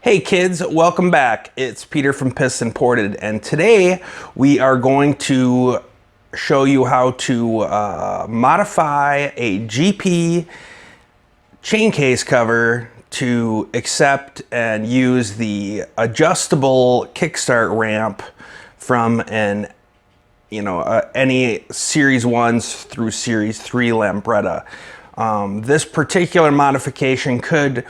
Hey kids, welcome back. It's Peter from Piston Ported, and today we are going to show you how to modify a GP chain case cover to accept and use the adjustable Kickstart ramp from any Series 1s through Series 3 Lambretta. This particular modification could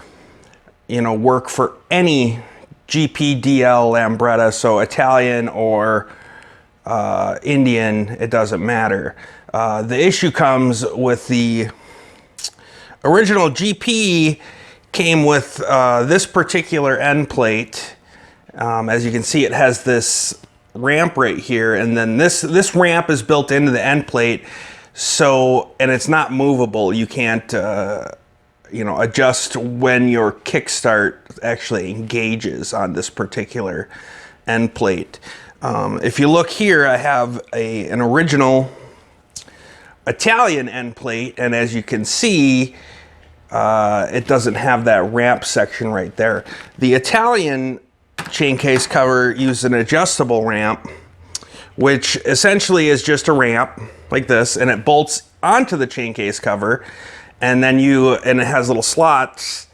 work for any GPDL Lambretta, so Italian or Indian, it doesn't matter. The issue comes with the original GP came with this particular end plate. As you can see, it has this ramp right here, and then this ramp is built into the end plate, and it's not movable. You can't adjust when your Kickstart actually engages on this particular end plate. If you look here, I have an original Italian end plate, and as you can see, it doesn't have that ramp section right there. The Italian chain case cover used an adjustable ramp, which essentially is just a ramp like this, and it bolts onto the chain case cover. And then it has little slots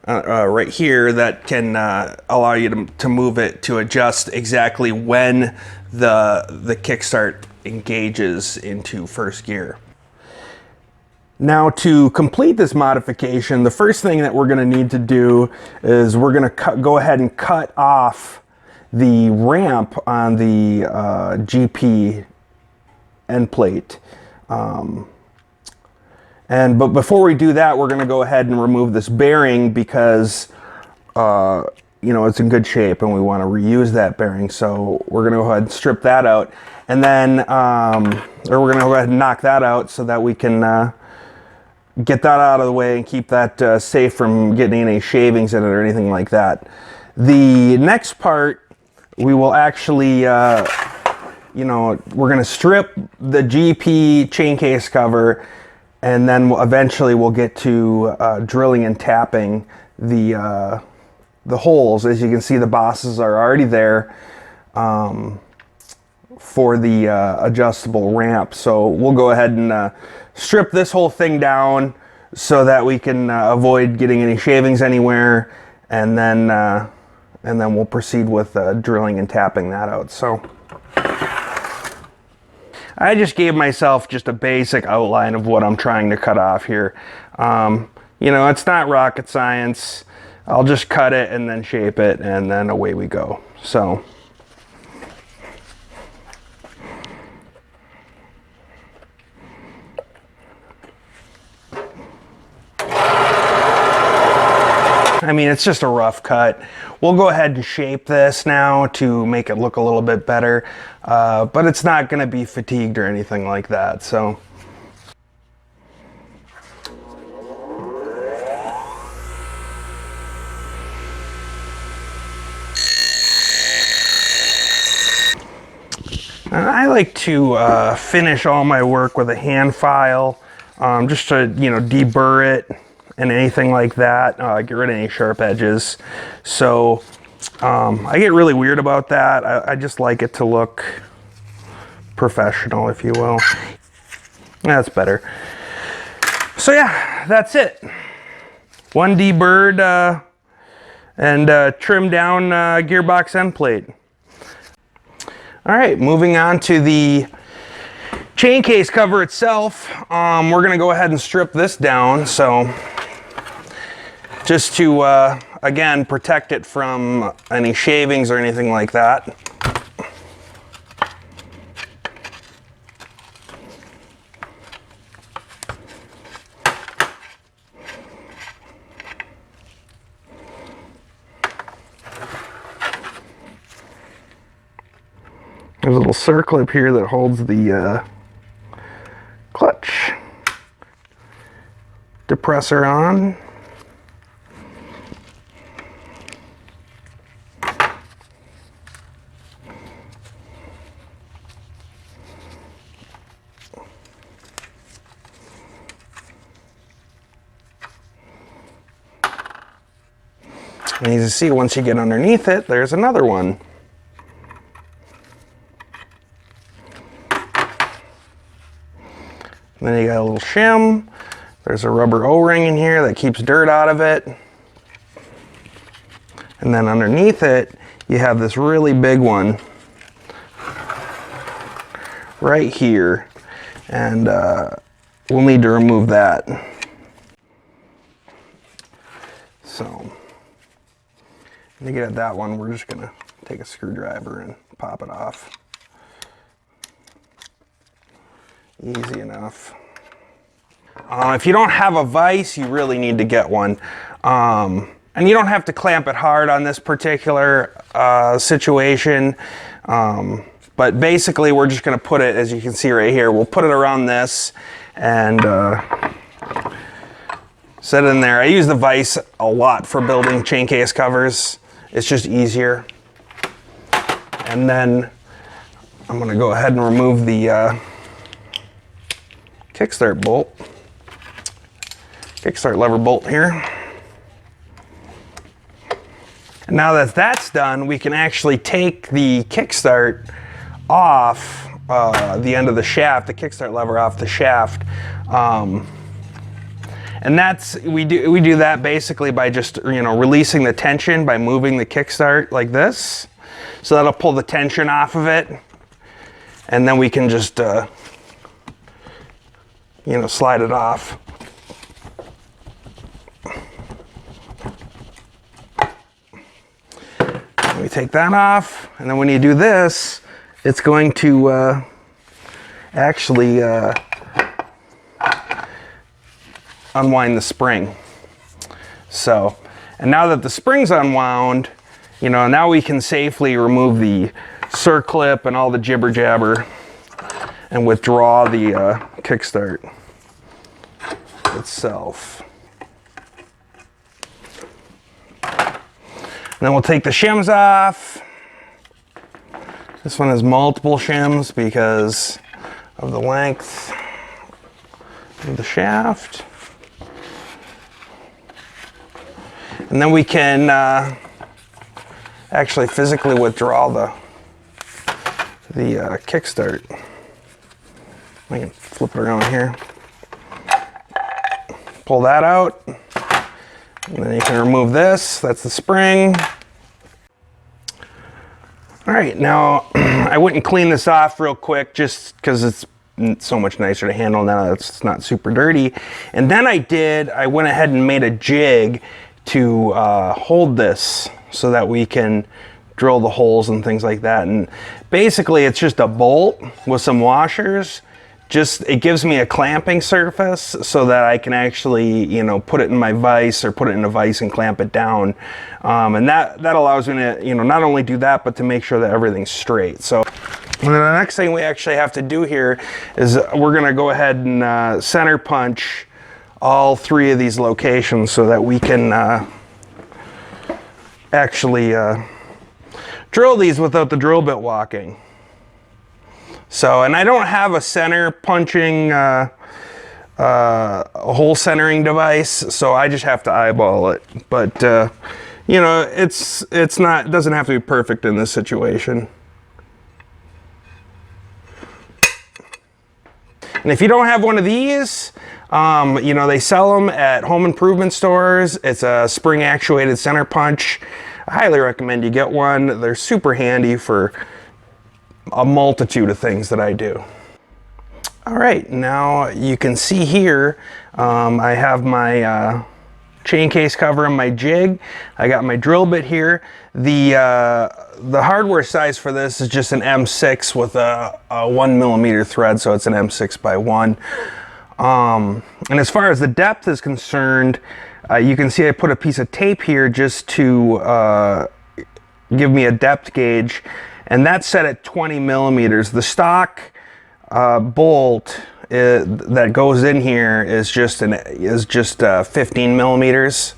right here that can allow you to move it to adjust exactly when the Kickstart engages into first gear. Now, to complete this modification, the first thing that we're going to need to do is we're going to go ahead and cut off the ramp on the GP end plate. But before we do that, we're going to go ahead and remove this bearing because, it's in good shape and we want to reuse that bearing. So we're going to go ahead and strip that out, and then, or we're going to go ahead and knock that out so that we can get that out of the way and keep that safe from getting any shavings in it or anything like that. The next part, we will actually, we're going to strip the GP chain case cover, and then eventually we'll get to drilling and tapping the holes. As you can see, the bosses are already there for the adjustable ramp. So we'll go ahead and strip this whole thing down so that we can avoid getting any shavings anywhere, and then we'll proceed with drilling and tapping that out. So I just gave myself just a basic outline of what I'm trying to cut off here. It's not rocket science. I'll just cut it and then shape it, and then away we go. So it's just a rough cut. We'll go ahead and shape this now to make it look a little bit better, but it's not going to be fatigued or anything like that. So I like to finish all my work with a hand file, just to deburr it and anything like that, get rid of any sharp edges. So I get really weird about that. I just like it to look professional, if you will. That's better. So yeah, that's it. One deburred and trimmed down gearbox end plate. All right, moving on to the chain case cover itself. We're gonna go ahead and strip this down. So just to, again, protect it from any shavings or anything like that. There's a little circlip here that holds the clutch depressor on. And you see, once you get underneath it, there's another one. And then you got a little shim. There's a rubber O-ring in here that keeps dirt out of it. And then underneath it, you have this really big one right here. And we'll need to remove that. So, to get at that one, we're just gonna take a screwdriver and pop it off. Easy enough. If you don't have a vise, you really need to get one. And you don't have to clamp it hard on this particular situation. But basically, we're just gonna put it, as you can see right here, we'll put it around this and set it in there. I use the vise a lot for building chain case covers. It's just easier. And then I'm gonna go ahead and remove the Kickstart bolt. Kickstart lever bolt here. And now that that's done, we can actually take the Kickstart off the end of the shaft, the Kickstart lever off the shaft. And that's, we do that basically by just, releasing the tension by moving the Kickstart like this. So that'll pull the tension off of it. And then we can just, slide it off. We take that off, and then when you do this, it's going to actually unwind the spring. So, and now that the spring's unwound, now we can safely remove the circlip and all the jibber jabber and withdraw the Kickstart itself. And then we'll take the shims off. This one has multiple shims because of the length of the shaft. And then we can actually physically withdraw the Kickstart. I can flip it around here. Pull that out. And then you can remove this. That's the spring. All right, now I went and cleaned this off real quick just because it's so much nicer to handle now that it's not super dirty. And then I went ahead and made a jig to hold this so that we can drill the holes and things like that. And basically it's just a bolt with some washers. It gives me a clamping surface so that I can actually, put it in my vise or put it in a vise and clamp it down. And that allows me to, not only do that, but to make sure that everything's straight. So, and then the next thing we actually have to do here is we're gonna go ahead and center punch all three of these locations so that we can actually drill these without the drill bit walking. So, and I don't have a center punching, a hole centering device, so I just have to eyeball it. But, it doesn't have to be perfect in this situation. And if you don't have one of these, they sell them at home improvement stores. It's a spring actuated center punch. I highly recommend you get one. They're super handy for a multitude of things that I do. All right, now you can see here, I have my chain case cover and my jig. I got my drill bit here. The hardware size for this is just an M6 with a 1mm thread, so it's an M6 by 1. And as far as the depth is concerned, you can see I put a piece of tape here just to give me a depth gauge. And that's set at 20mm. The stock bolt that goes in here is just 15mm.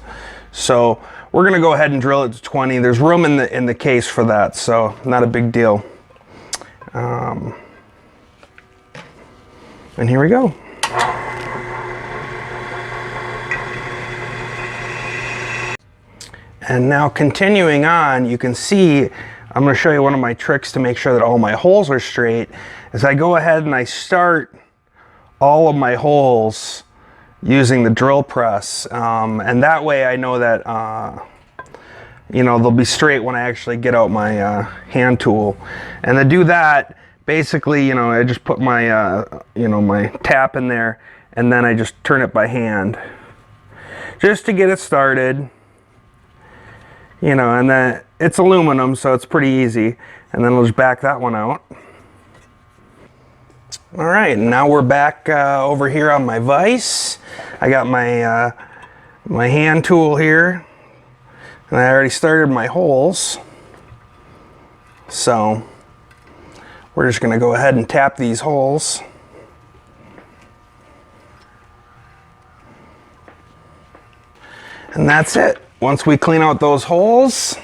So we're gonna go ahead and drill it to 20. There's room in the case for that, so not a big deal. And here we go. And now continuing on, you can see, I'm going to show you one of my tricks to make sure that all my holes are straight, is I go ahead and I start all of my holes using the drill press. And that way I know that, you know, they'll be straight when I actually get out my hand tool. And to do that, basically, you know, I just put my, you know, my tap in there, and then I just turn it by hand. Just to get it started. You know, and then it's aluminum, so it's pretty easy. And then we'll just back that one out. All right, now we're back over here on my vise. I got my my hand tool here, and I already started my holes. So we're just gonna go ahead and tap these holes. And that's it. Once we clean out those holes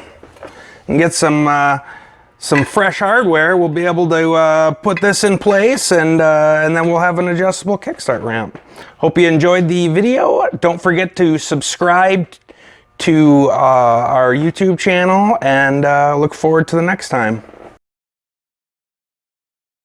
and get some fresh hardware, we'll be able to put this in place, and then we'll have an adjustable kickstart ramp. Hope you enjoyed the video. Don't forget to subscribe to our YouTube channel, and look forward to the next time.